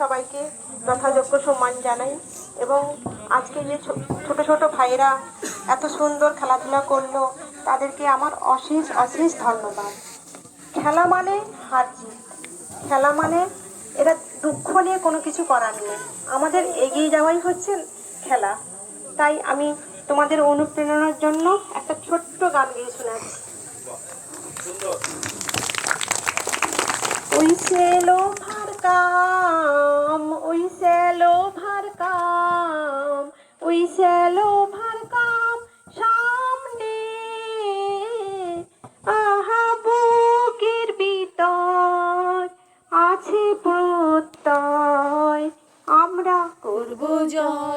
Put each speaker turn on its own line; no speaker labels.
সবাইকে যথাযোগ্য সম্মান জানাই। এবং আজকে যে ছোট ছোট ভাইয়েরা এত সুন্দর খেলাধুলা করলো, তাদেরকে আমার অশেষ অশেষ ধন্যবাদ। খেলা মানে হার জিত, খেলা মানে এটা দুঃখ নিয়ে কোনো কিছু করার নেই, আমাদের এগিয়ে যাওয়াই হচ্ছে খেলা। তাই আমি তোমাদের অনুপ্রেরণার জন্য একটা ছোট্ট গান গেয়ে শোনাচ্ছি। ওইসে লোভার কাম, ওইসে লোভার কাম, ওইসে লোভার কাম সামনে, আহা বুকের ভিতর আছে প্রত্যয়, আমরা করব জয়।